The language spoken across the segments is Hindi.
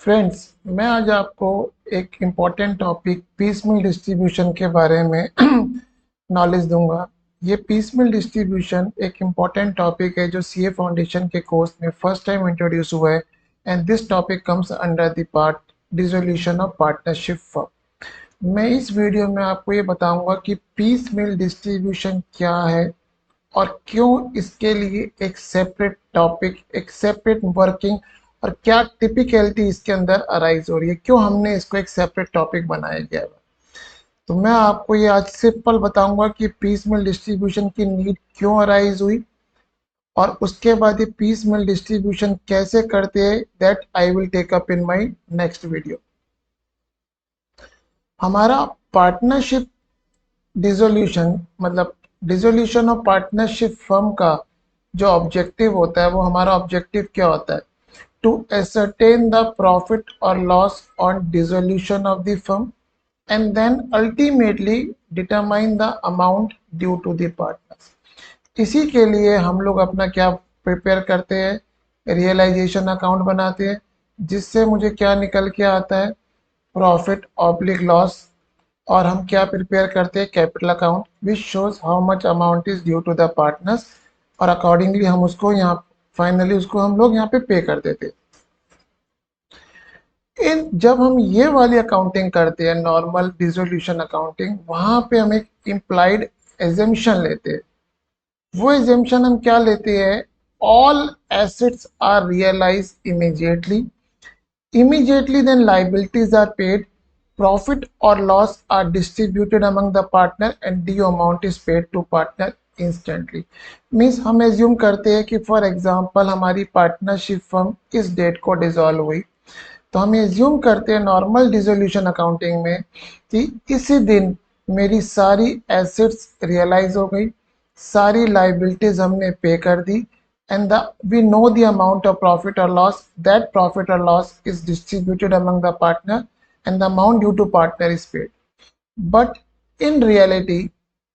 फ्रेंड्स, मैं आज आपको एक इम्पॉर्टेंट टॉपिक पीसमिल डिस्ट्रीब्यूशन के बारे में नॉलेज दूंगा। ये पीसमिल डिस्ट्रीब्यूशन एक इम्पॉर्टेंट टॉपिक है जो सीए फाउंडेशन के कोर्स में फर्स्ट टाइम इंट्रोड्यूस हुआ है and this topic comes under the part dissolution of partnership firm. मैं इस वीडियो में आपको ये बताऊंगा कि पीसमिल डिस्ट्रीब्यूशन क्या है और क्यों इसके लिए एक सेपरेट टॉपिक, एक सेपरेट वर्किंग और क्या टिपिकलिटी इसके अंदर अराइज हो रही है, क्यों हमने इसको एक सेपरेट टॉपिक बनाया गया है। तो मैं आपको ये आज सिंपल बताऊंगा कि पीस मिल डिस्ट्रीब्यूशन की नीड क्यों अराइज हुई और उसके बाद ये पीस मिल डिस्ट्रीब्यूशन कैसे करते हैं, that I will take up in my next video. हमारा पार्टनरशिप डिसोल्यूशन मतलब डिसोल्यूशन ऑफ पार्टनरशिप फर्म का जो ऑब्जेक्टिव होता है, वो हमारा ऑब्जेक्टिव क्या होता है? To ascertain the profit or loss on dissolution of the firm and then ultimately determine the amount due to the partners। इसी के लिए हम लोग अपना क्या प्रिपेयर करते हैं, रियलाइजेशन अकाउंट बनाते हैं, जिससे मुझे क्या निकल के आता है, प्रॉफिट ऑब्लिक लॉस। और हम क्या प्रिपेयर करते हैं, capital account which shows how much amount is due to the partners और अकॉर्डिंगली हम उसको यहाँ फाइनली उसको हम लोग यहाँ पे पे कर देते हैं। जब हम ये वाली अकाउंटिंग करते हैं, नॉर्मल डिसोल्यूशन अकाउंटिंग, वहां पे हम एक इम्प्लाइड एजम्पशन लेते हैं। वो एजम्पशन हम क्या लेते हैं? All assets are realise immediately then liabilities are paid, profit or loss are distributed among the partner and due amount is paid to partner instantly। Means हम एज्यूम करते हैं कि फॉर एग्जांपल हमारी पार्टनरशिप फर्म इस डेट को डिसॉल्व हुई, तो हम एज्यूम करते हैं नॉर्मल डिसोल्यूशन अकाउंटिंग में कि इसी दिन मेरी सारी एसेट्स रियलाइज हो गई, सारी लाइबिलिटीज हमने पे कर दी and we know the amount of profit or loss. That profit or loss is distributed among the partner and the amount due to partner is paid. But in reality,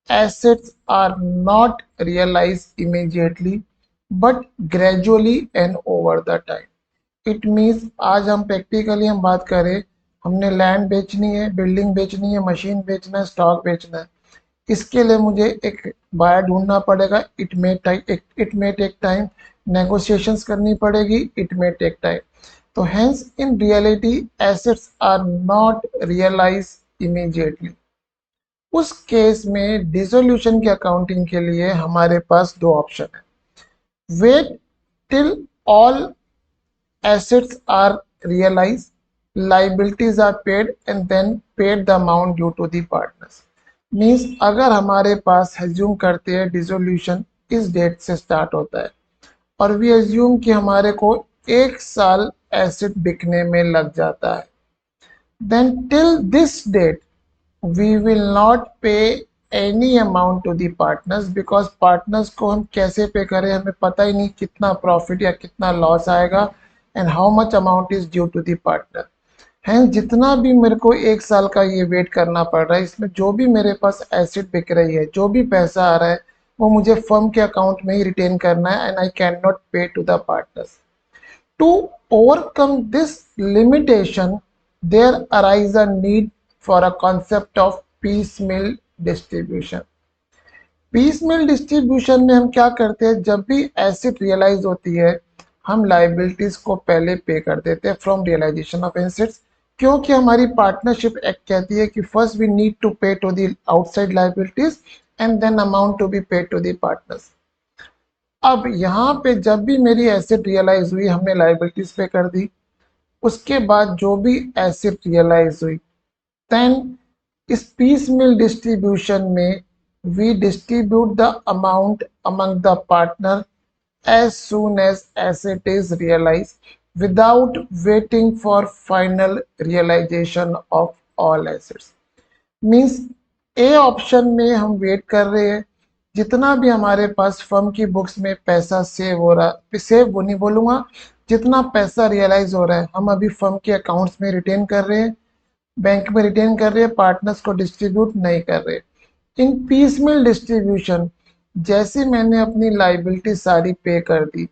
assets are not realized immediately but gradually and over the time। It means आज हम प्रैक्टिकली हम बात करें, हमने लैंड बेचनी है, बिल्डिंग बेचनी है, मशीन बेचना है, स्टॉक बेचना है। इसके लिए मुझे एक बायर ढूंढना पड़ेगा, it may take time, negotiations करनी पड़ेगी, इट मे टेक टाइम। तो hence in reality assets are not realise immediately. उस केस में डिसोल्यूशन की अकाउंटिंग के लिए हमारे पास दो ऑप्शन है। Wait till all assets are realized, liabilities are paid and then paid the amount due to the partners। Means अगर हमारे पास एज्यूम करते हैं डिसोल्यूशन इस डेट से स्टार्ट होता है और वी एज्यूम कि हमारे को 1 साल एसेट बिकने में लग जाता है, then till this date we will not pay any amount to the partners, because partners को हम कैसे पे करें, हमें पता ही नहीं कितना प्रॉफिट या कितना लॉस आएगा and how much amount is due to the partner. है जितना भी मेरे को 1 साल का ये वेट करना पड़ रहा है, इसमें जो भी मेरे पास एसेट बिक रही है, जो भी पैसा आ रहा है, वो मुझे फर्म के अकाउंट में ही रिटेन करना है and I can not pay to the partners. To overcome this limitation there arise a need for a concept of piecemeal distribution. Piecemeal distribution में हम क्या करते हैं, जब भी एसेट रियलाइज होती है हम लाइबिलिटीज को पहले पे कर देते हैं फ्रॉम रियलाइजेशन ऑफ एसेट्स, क्योंकि हमारी पार्टनरशिप एक्ट कहती है कि first we need to pay to the outside liabilities and then amount to be paid to the partners. अब यहाँ पे जब भी मेरी एसेट रियलाइज हुई, हमने लाइबिलिटीज पे कर दी, उसके बाद जो भी एसेट रियलाइज हुई, देन इस पीस मिल डिस्ट्रीब्यूशन में we distribute the amount among the partner as soon as asset is realized without waiting for final realization of all assets। Means A option में हम वेट कर रहे हैं, जितना भी हमारे पास फर्म की बुक्स में पैसा सेव हो रहा, सेव वो नहीं बोलूँगा, जितना पैसा रियलाइज हो रहा है हम अभी फर्म के अकाउंट्स में रिटेन कर रहे हैं, बैंक में रिटेन कर रहे हैं, पार्टनर्स को डिस्ट्रीब्यूट नहीं कर रहे। इन पीसमिल डिस्ट्रीब्यूशन जैसे मैंने अपनी लाइबिलिटी सारी पे कर दी,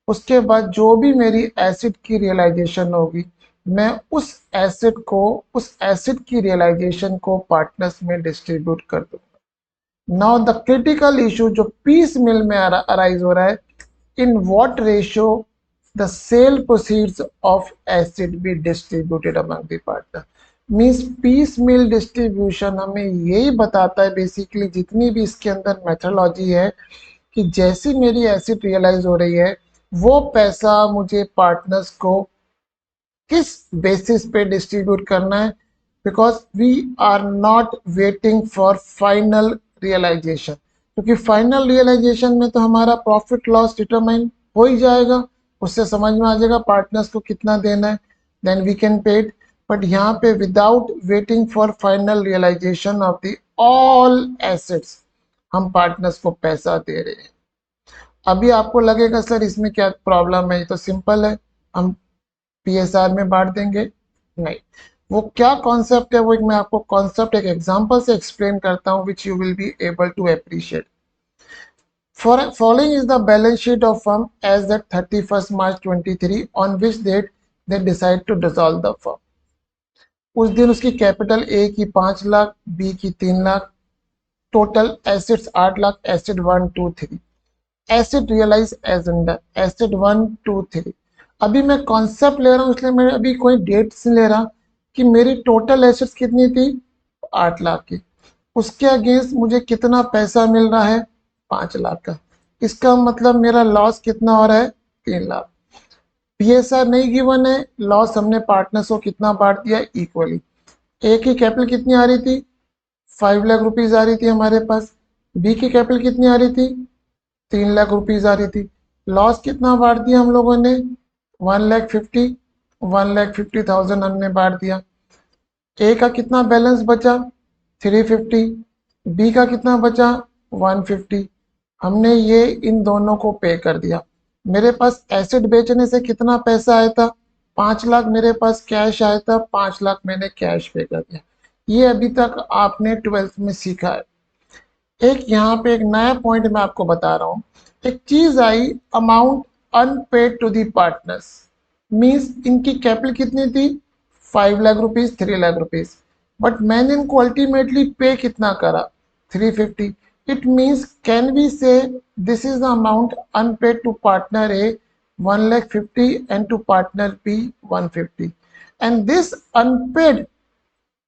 उसके बाद जो भी मेरी एसेट की रियलाइजेशन होगी मैं उस एसेट की रियलाइजेशन को पार्टनर्स में डिस्ट्रीब्यूट कर दूंगा। नाउ द क्रिटिकल इशू जो पीस मिल में अराइज हो रहा है, in what ratio the sale proceeds of asset be distributed among the partner. Means piecemeal distribution हमें यही बताता है बेसिकली, जितनी भी इसके अंदर मेथोलॉजी है, कि जैसी मेरी एसेट रियलाइज हो रही है वो पैसा मुझे पार्टनर्स को किस बेसिस पे डिस्ट्रीब्यूट करना है, because we are not waiting for final realisation, क्योंकि फाइनल रियलाइजेशन में तो हमारा प्रॉफिट लॉस डिटरमाइन हो ही जाएगा, उससे समझ में आ जाएगा पार्टनर्स को कितना देना है, then we can pay it. But यहाँ पे without waiting for final realisation of the all assets हम पार्टनर्स को पैसा दे रहे हैं। अभी आपको लगेगा सर इसमें क्या प्रॉब्लम है, ये तो सिंपल है, हम पीएसआर में बांट देंगे। नहीं, वो क्या कॉन्सेप्ट है, वो एक मैं आपको कॉन्सेप्ट एक एग्जांपल से एक्सप्लेन करता हूं, which you will be able to appreciate. Following is the balance sheet of firm as at 31st March 23, on which date they decide to dissolve the firm। उस दिन उसकी कैपिटल ए की 5 लाख, बी की 3 lakh, total assets 8 lakh, asset 1 2 3, asset realise as under asset 1 2 3। अभी मैं कॉन्सेप्ट ले रहा हूँ, इसलिए मैं अभी कोई डेट्स नहीं ले रहा कि मेरी टोटल एसेट्स कितनी थी 8 लाख की, उसके अगेंस्ट मुझे कितना पैसा मिल रहा है 5 लाख का, इसका मतलब मेरा लॉस कितना हो रहा है 3 लाख। पीएसआर नहीं गिवन है, लॉस हमने पार्टनर्स को कितना बांट दिया इक्वली। ए की कैपिटल कितनी आ रही थी 5 लाख रुपीज आ रही थी हमारे पास, बी की कैपिटल कितनी आ रही थी 3 लाख रुपीज आ रही थी। लॉस कितना बांट दिया हम लोगों ने 1,50,000 हमने बांट दिया। ए का कितना बैलेंस बचा 350, बी का कितना बचा 150, हमने ये इन दोनों को पे कर दिया। मेरे पास एसेट बेचने से कितना पैसा आया था 5 लाख, मेरे पास कैश आया था 5 लाख, मैंने कैश पे कर दिया। ये अभी तक आपने 12th में सीखा है। एक यहाँ पे एक नया पॉइंट मैं आपको बता रहा हूँ, एक चीज आई amount unpaid to the partners, means इनकी कैपिटल कितनी थी 5 lakh rupees 3 lakh rupees, but मैंने इनको अल्टीमेटली पे कितना करा 350। It means can we say this is the amount unpaid to partner A 1,50,000 and to partner B 150, and this unpaid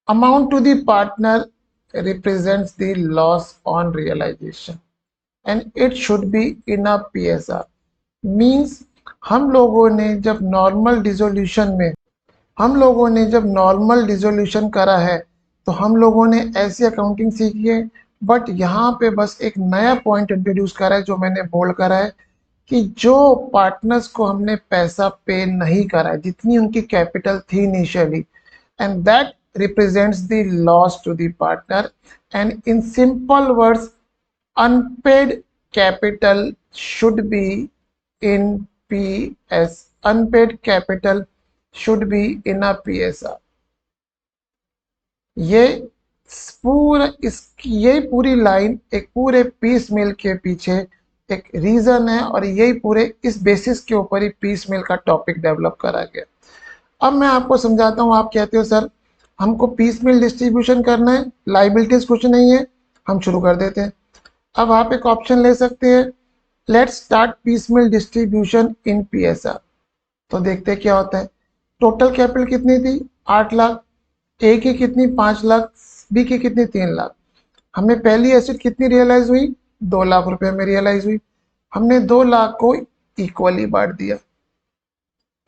amount to the partner represents the loss on realization and it should be in a PSR। means हम लोगों ने जब नॉर्मल डिसोल्यूशन करा है तो हम लोगों ने ऐसी अकाउंटिंग सीखी है, बट यहाँ पे बस एक नया पॉइंट इंट्रोड्यूस करा है जो मैंने बोल्ड करा है कि जो पार्टनर्स को हमने पैसा पे नहीं करा है जितनी उनकी कैपिटल थी initially, and that represents the loss to the partner, and in simple words unpaid capital should be in PS, unpaid capital should be in a PSR। ये पूरी लाइन एक पूरे पीस मिल के पीछे एक रीजन है, और यही पूरे इस बेसिस के ऊपर ही पीस मिल का टॉपिक डेवलप करा गया। अब मैं आपको समझाता हूँ, आप कहते हो सर हमको पीस मिल डिस्ट्रीब्यूशन करना है, लाइबिलिटीज कुछ नहीं है, हम शुरू कर देते हैं। अब आप एक ऑप्शन ले सकते हैं, let's start piecemeal distribution in PSR. तो देखते हैं क्या होता है। टोटल कैपिटल कितनी थी 8 लाख, ए की कितनी 5 लाख, बी की कितनी 3 लाख। हमें पहली एसेट कितनी रियलाइज हुई 2 लाख रुपए में रियलाइज हुई, हमने 2 लाख को इक्वली बांट दिया।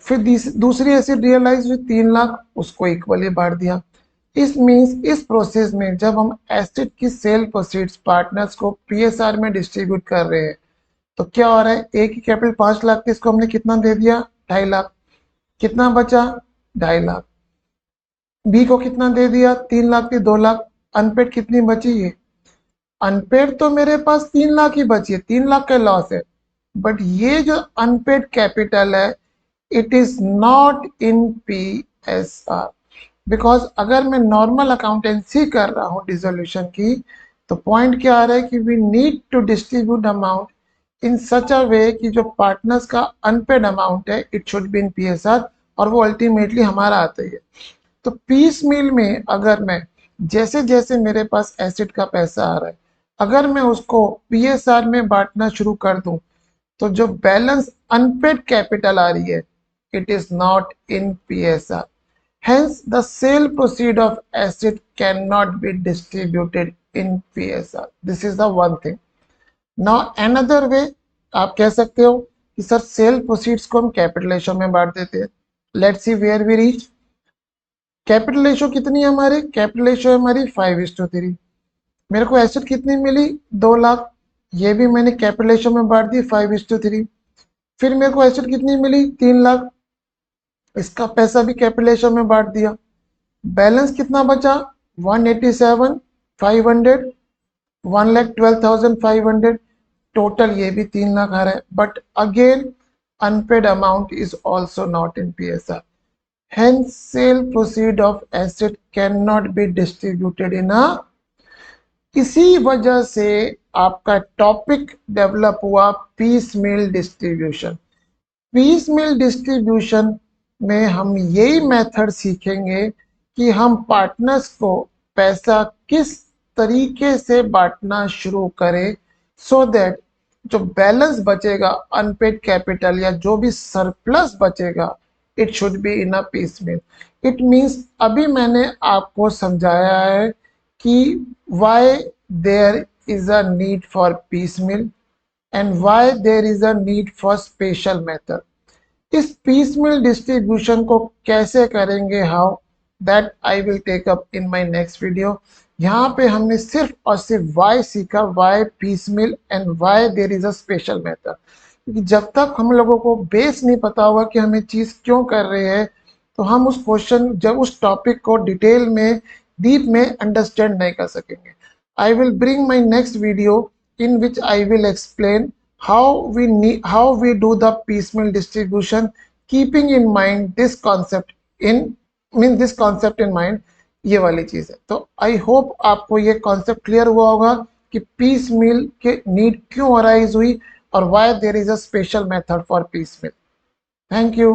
फिर दूसरी एसेट रियलाइज हुई 3 लाख, उसको इक्वली बांट दिया। इस मींस इस प्रोसेस में जब हम एसेट की सेल प्रोसीड्स पार्टनर्स को पीएसआर में डिस्ट्रीब्यूट कर रहे हैं तो क्या हो रहा है, ए की कैपिटल 5 लाख थी, इसको हमने कितना दे दिया 2.5 लाख, कितना बचा 2.5 लाख। बी को कितना दे दिया 3 लाख थी 2 लाख, अनपेड कितनी बची है, अनपेड तो मेरे पास 3 लाख ही बची है, 3 लाख का लॉस है, बट ये जो अनपेड कैपिटल है it is not in PSR, because अगर मैं नॉर्मल अकाउंटेंसी कर रहा हूँ डिसोल्यूशन की, तो पॉइंट क्या आ रहा है कि we need to distribute amount in such a way कि जो पार्टनर्स का अनपेड अमाउंट है it should be in PSR और वो अल्टीमेटली हमारा आता ही है। तो पीस मील में अगर मैं जैसे जैसे मेरे पास एसेट का पैसा आ रहा है, अगर मैं उसको पीएसआर में बांटना शुरू कर दूं, तो जो बैलेंस अनपेड कैपिटल आ रही है, it is not in PSR, hence the sale proceed of asset cannot be distributed in PSR. This is the one thing. Now another way, आप कह सकते हो कि सर सेल प्रोसीड्स को हम कैपिटल रेशो में बांट देते हैं। Let's see where we reach. Capital ratio कितनी है हमारी? कैपिटल रेशो है हमारी 5:3। मेरे को एसेट कितनी मिली? 2 लाख। ये भी मैंने कैपिटल रेशो में बांट दी 5:3। फिर मेरे को एसेट कितनी मिली? 3 लाख। इसका पैसा भी कैपिटल रेशो में बांट दिया। बैलेंस कितना बचा? 187,500, 1,12,500। टोटल ये भी 3 लाख आ रहा है, but again unpaid amount is also not in PSR, hence sale proceed of asset cannot be distributed in a। इसी वजह से आपका टॉपिक डेवलप हुआ पीस मील डिस्ट्रीब्यूशन। पीस मील डिस्ट्रीब्यूशन में हम यही मेथड सीखेंगे कि हम पार्टनर्स को पैसा किस तरीके से बांटना शुरू करें, सो दैट जो बैलेंस बचेगा अनपेड कैपिटल या जो भी सरप्लस बचेगा, it should be in a piecemeal. It means अभी मैंने आपको समझाया है कि why there is a need for piecemeal and why there is a need for special method. इस पीसमील डिस्ट्रीब्यूशन को कैसे करेंगे, how, that I will take up in my next video. यहाँ पे हमने सिर्फ और सिर्फ वाई सीखा, why piecemeal and why there is a special method. क्योंकि जब तक हम लोगों को बेस नहीं पता होगा कि हमें चीज़ क्यों कर रहे हैं, तो हम उस क्वेश्चन जब उस टॉपिक को डिटेल में डीप में अंडरस्टैंड नहीं कर सकेंगे। I will bring my next video in which I will explain how we do the piecemeal distribution, keeping in mind this concept this concept in mind। ये वाली चीज है। तो आई होप आपको ये कॉन्सेप्ट क्लियर हुआ होगा कि पीस मील के नीड क्यों अराइज हुई और why there is a special method for piecemeal. Thank you.